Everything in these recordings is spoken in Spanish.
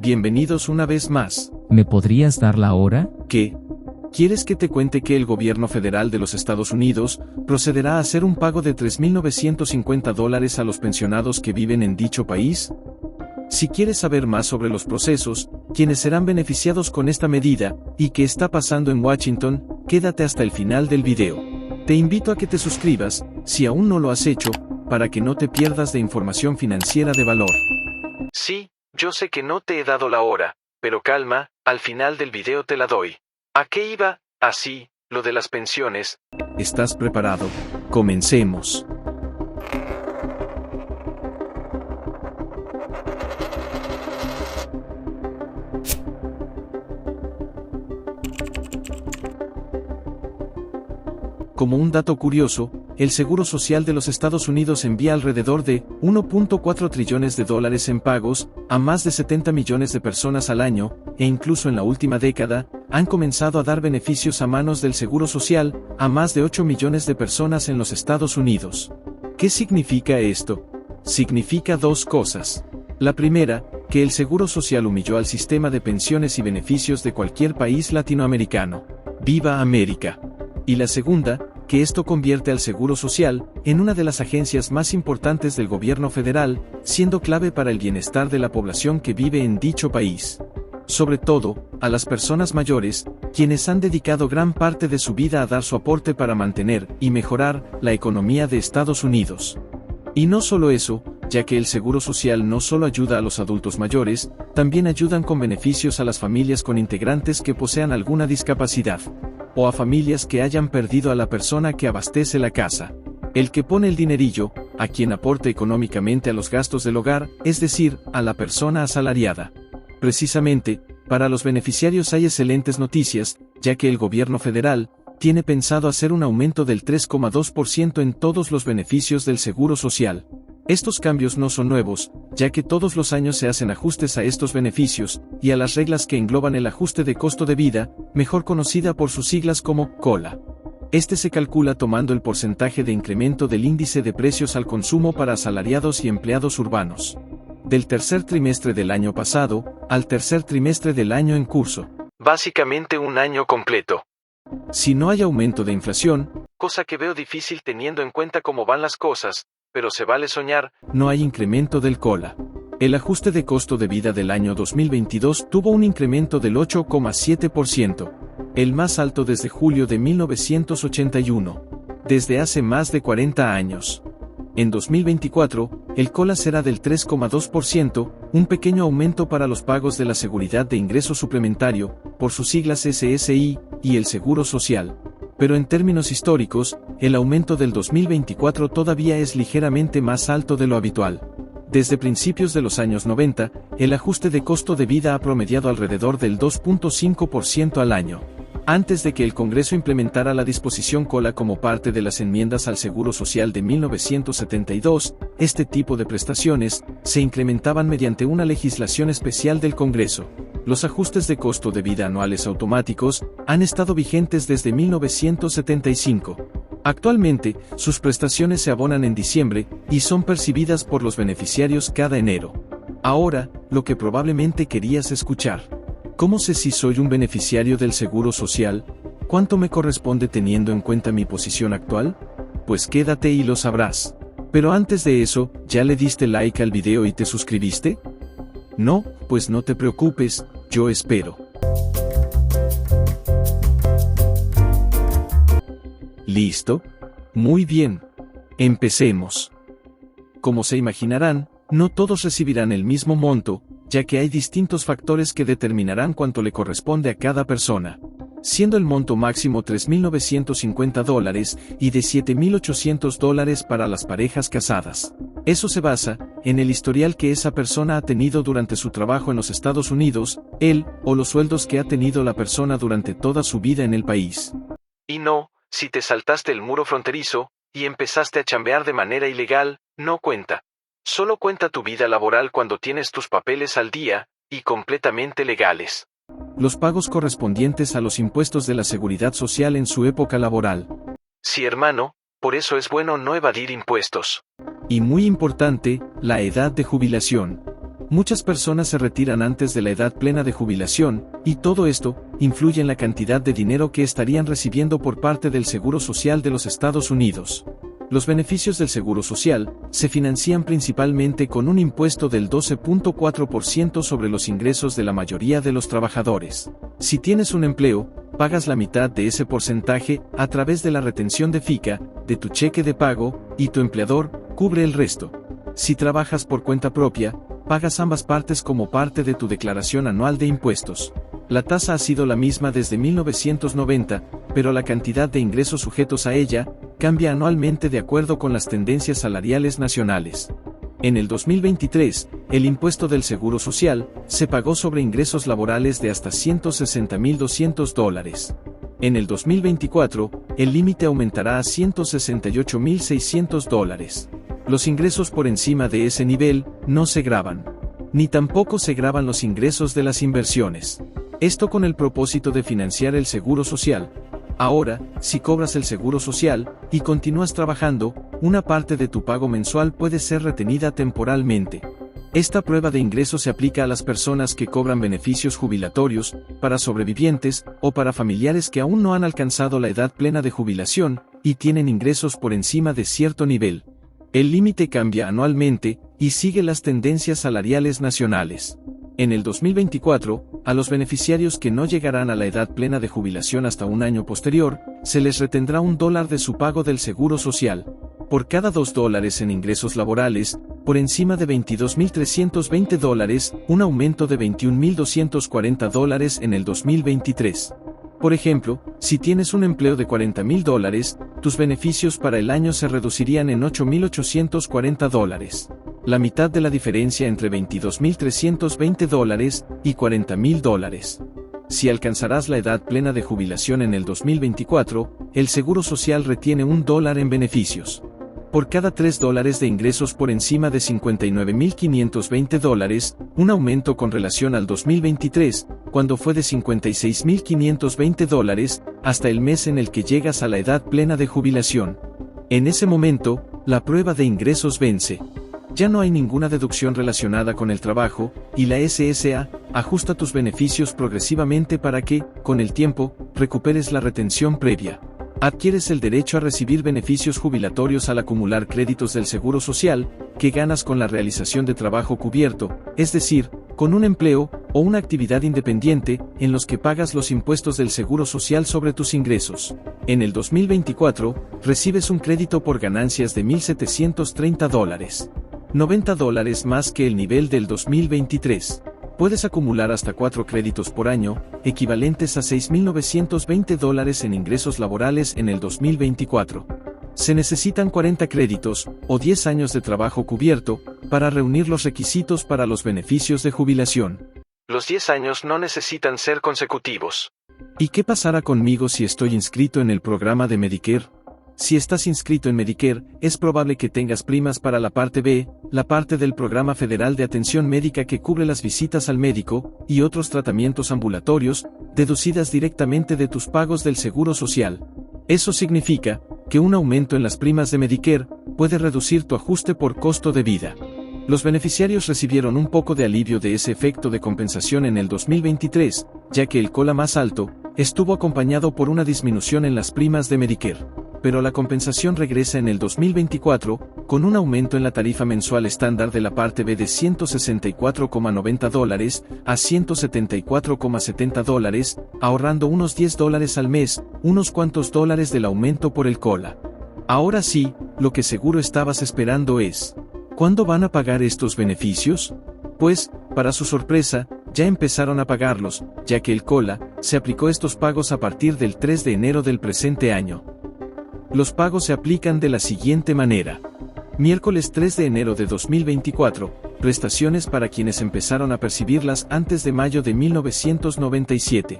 Bienvenidos una vez más. ¿Me podrías dar la hora? ¿Qué? ¿Quieres que te cuente que el gobierno federal de los Estados Unidos procederá a hacer un pago de $3.950 a los pensionados que viven en dicho país? Si quieres saber más sobre los procesos, quienes serán beneficiados con esta medida, y qué está pasando en Washington, quédate hasta el final del video. Te invito a que te suscribas, si aún no lo has hecho, para que no te pierdas de información financiera de valor. Sí, yo sé que no te he dado la hora, pero calma, al final del video te la doy. ¿A qué iba? Así, lo de las pensiones. ¿Estás preparado? Comencemos. Como un dato curioso, el Seguro Social de los Estados Unidos envía alrededor de $1.4 trillones en pagos a más de 70 millones de personas al año, e incluso en la última década, han comenzado a dar beneficios a manos del Seguro Social a más de 8 millones de personas en los Estados Unidos. ¿Qué significa esto? Significa dos cosas. La primera, que el Seguro Social humilló al sistema de pensiones y beneficios de cualquier país latinoamericano. ¡Viva América! Y la segunda, que esto convierte al Seguro Social en una de las agencias más importantes del gobierno federal, siendo clave para el bienestar de la población que vive en dicho país. Sobre todo, a las personas mayores, quienes han dedicado gran parte de su vida a dar su aporte para mantener y mejorar la economía de Estados Unidos. Y no solo eso, ya que el Seguro Social no solo ayuda a los adultos mayores, también ayudan con beneficios a las familias con integrantes que posean alguna discapacidad, o a familias que hayan perdido a la persona que abastece la casa. El que pone el dinerillo, a quien aporte económicamente a los gastos del hogar, es decir, a la persona asalariada. Precisamente, para los beneficiarios hay excelentes noticias, ya que el gobierno federal tiene pensado hacer un aumento del 3,2% en todos los beneficios del Seguro Social. Estos cambios no son nuevos, ya que todos los años se hacen ajustes a estos beneficios, y a las reglas que engloban el ajuste de costo de vida, mejor conocida por sus siglas como COLA. Este se calcula tomando el porcentaje de incremento del índice de precios al consumo para asalariados y empleados urbanos. Del tercer trimestre del año pasado, al tercer trimestre del año en curso. Básicamente un año completo. Si no hay aumento de inflación, cosa que veo difícil teniendo en cuenta cómo van las cosas, pero se vale soñar, no hay incremento del COLA. El ajuste de costo de vida del año 2022 tuvo un incremento del 8,7%, el más alto desde julio de 1981, desde hace más de 40 años. En 2024, el COLA será del 3,2%, un pequeño aumento para los pagos de la Seguridad de Ingreso Suplementario, por sus siglas SSI, y el Seguro Social. Pero en términos históricos, el aumento del 2024 todavía es ligeramente más alto de lo habitual. Desde principios de los años 90, el ajuste de costo de vida ha promediado alrededor del 2,5% al año. Antes de que el Congreso implementara la disposición COLA como parte de las enmiendas al Seguro Social de 1972, este tipo de prestaciones se incrementaban mediante una legislación especial del Congreso. Los ajustes de costo de vida anuales automáticos han estado vigentes desde 1975. Actualmente, sus prestaciones se abonan en diciembre y son percibidas por los beneficiarios cada enero. Ahora, lo que probablemente querías escuchar. ¿Cómo sé si soy un beneficiario del Seguro Social? ¿Cuánto me corresponde teniendo en cuenta mi posición actual? Pues quédate y lo sabrás. Pero antes de eso, ¿ya le diste like al video y te suscribiste? No, pues no te preocupes, yo espero. ¿Listo? Muy bien. Empecemos. Como se imaginarán, no todos recibirán el mismo monto, ya que hay distintos factores que determinarán cuánto le corresponde a cada persona. Siendo el monto máximo $3.950 y de $7.800 para las parejas casadas. Eso se basa en el historial que esa persona ha tenido durante su trabajo en los Estados Unidos, él o los sueldos que ha tenido la persona durante toda su vida en el país. Y no, si te saltaste el muro fronterizo y empezaste a chambear de manera ilegal, no cuenta. Solo cuenta tu vida laboral cuando tienes tus papeles al día y completamente legales. Los pagos correspondientes a los impuestos de la Seguridad Social en su época laboral. Sí, hermano, por eso es bueno no evadir impuestos. Y muy importante, la edad de jubilación. Muchas personas se retiran antes de la edad plena de jubilación, y todo esto influye en la cantidad de dinero que estarían recibiendo por parte del Seguro Social de los Estados Unidos. Los beneficios del Seguro Social se financian principalmente con un impuesto del 12.4% sobre los ingresos de la mayoría de los trabajadores. Si tienes un empleo, pagas la mitad de ese porcentaje a través de la retención de FICA, de tu cheque de pago, y tu empleador cubre el resto. Si trabajas por cuenta propia, pagas ambas partes como parte de tu declaración anual de impuestos. La tasa ha sido la misma desde 1990, pero la cantidad de ingresos sujetos a ella cambia anualmente de acuerdo con las tendencias salariales nacionales. En el 2023, el impuesto del Seguro Social se pagó sobre ingresos laborales de hasta $160.200. En el 2024, el límite aumentará a $168.600. Los ingresos por encima de ese nivel no se gravan. Ni tampoco se gravan los ingresos de las inversiones. Esto con el propósito de financiar el Seguro Social. Ahora, si cobras el Seguro Social y continúas trabajando, una parte de tu pago mensual puede ser retenida temporalmente. Esta prueba de ingreso se aplica a las personas que cobran beneficios jubilatorios, para sobrevivientes o para familiares que aún no han alcanzado la edad plena de jubilación y tienen ingresos por encima de cierto nivel. El límite cambia anualmente y sigue las tendencias salariales nacionales. En el 2024, a los beneficiarios que no llegarán a la edad plena de jubilación hasta un año posterior, se les retendrá $1 de su pago del Seguro Social. Por cada $2 en ingresos laborales, por encima de $22.320, un aumento de $21.240 en el 2023. Por ejemplo, si tienes un empleo de $40.000, tus beneficios para el año se reducirían en $8.840. La mitad de la diferencia entre $22.320 y $40.000. Si alcanzarás la edad plena de jubilación en el 2024, el Seguro Social retiene $1 en beneficios. Por cada $3 de ingresos por encima de $59.520, un aumento con relación al 2023, cuando fue de $56.520, hasta el mes en el que llegas a la edad plena de jubilación. En ese momento, la prueba de ingresos vence. Ya no hay ninguna deducción relacionada con el trabajo, y la SSA ajusta tus beneficios progresivamente para que, con el tiempo, recuperes la retención previa. Adquieres el derecho a recibir beneficios jubilatorios al acumular créditos del Seguro Social, que ganas con la realización de trabajo cubierto, es decir, con un empleo o una actividad independiente, en los que pagas los impuestos del Seguro Social sobre tus ingresos. En el 2024, recibes un crédito por ganancias de $1.730. $90 más que el nivel del 2023. Puedes acumular hasta 4 créditos por año, equivalentes a $6.920 en ingresos laborales en el 2024. Se necesitan 40 créditos, o 10 años de trabajo cubierto, para reunir los requisitos para los beneficios de jubilación. Los 10 años no necesitan ser consecutivos. ¿Y qué pasará conmigo si estoy inscrito en el programa de Medicare? Si estás inscrito en Medicare, es probable que tengas primas para la parte B, la parte del Programa Federal de Atención Médica que cubre las visitas al médico y otros tratamientos ambulatorios, deducidas directamente de tus pagos del Seguro Social. Eso significa que un aumento en las primas de Medicare puede reducir tu ajuste por costo de vida. Los beneficiarios recibieron un poco de alivio de ese efecto de compensación en el 2023, ya que el COLA más alto estuvo acompañado por una disminución en las primas de Medicare. Pero la compensación regresa en el 2024, con un aumento en la tarifa mensual estándar de la parte B de $164,90 a $174,70, ahorrando unos $10 al mes, unos cuantos dólares del aumento por el COLA. Ahora sí, lo que seguro estabas esperando es: ¿cuándo van a pagar estos beneficios? Pues, para su sorpresa, ya empezaron a pagarlos, ya que el COLA se aplicó estos pagos a partir del 3 de enero del presente año. Los pagos se aplican de la siguiente manera. Miércoles 3 de enero de 2024, prestaciones para quienes empezaron a percibirlas antes de mayo de 1997.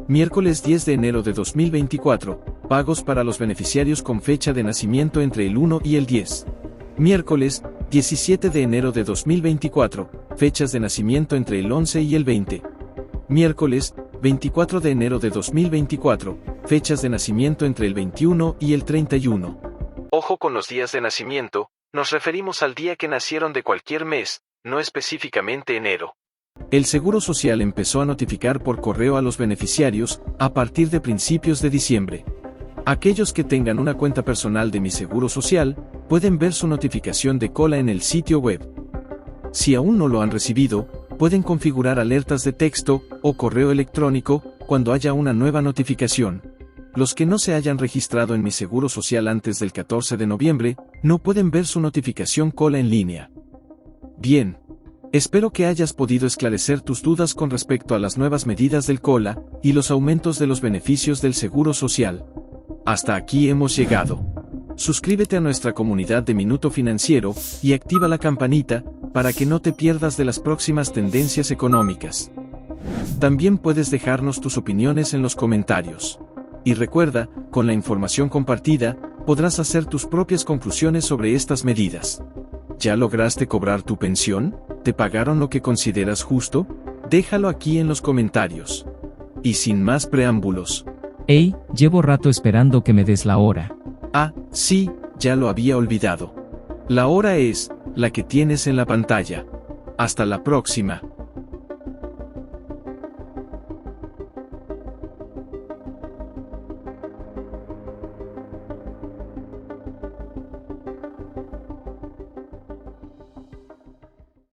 Miércoles 10 de enero de 2024, pagos para los beneficiarios con fecha de nacimiento entre el 1 y el 10. Miércoles 17 de enero de 2024, fechas de nacimiento entre el 11 y el 20. Miércoles 24 de enero de 2024, fechas de nacimiento entre el 21 y el 31. Ojo con los días de nacimiento, nos referimos al día que nacieron de cualquier mes, no específicamente enero. El Seguro Social empezó a notificar por correo a los beneficiarios a partir de principios de diciembre. Aquellos que tengan una cuenta personal de Mi Seguro Social pueden ver su notificación de cola en el sitio web. Si aún no lo han recibido, pueden configurar alertas de texto o correo electrónico cuando haya una nueva notificación. Los que no se hayan registrado en Mi Seguro Social antes del 14 de noviembre no pueden ver su notificación cola en línea. Bien. Espero que hayas podido esclarecer tus dudas con respecto a las nuevas medidas del cola y los aumentos de los beneficios del Seguro Social. Hasta aquí hemos llegado. Suscríbete a nuestra comunidad de Minuto Financiero y activa la campanita para que no te pierdas de las próximas tendencias económicas. También puedes dejarnos tus opiniones en los comentarios. Y recuerda, con la información compartida, podrás hacer tus propias conclusiones sobre estas medidas. ¿Ya lograste cobrar tu pensión? ¿Te pagaron lo que consideras justo? Déjalo aquí en los comentarios. Y sin más preámbulos. Hey, llevo rato esperando que me des la hora. Ah, sí, ya lo había olvidado. La hora es la que tienes en la pantalla. Hasta la próxima.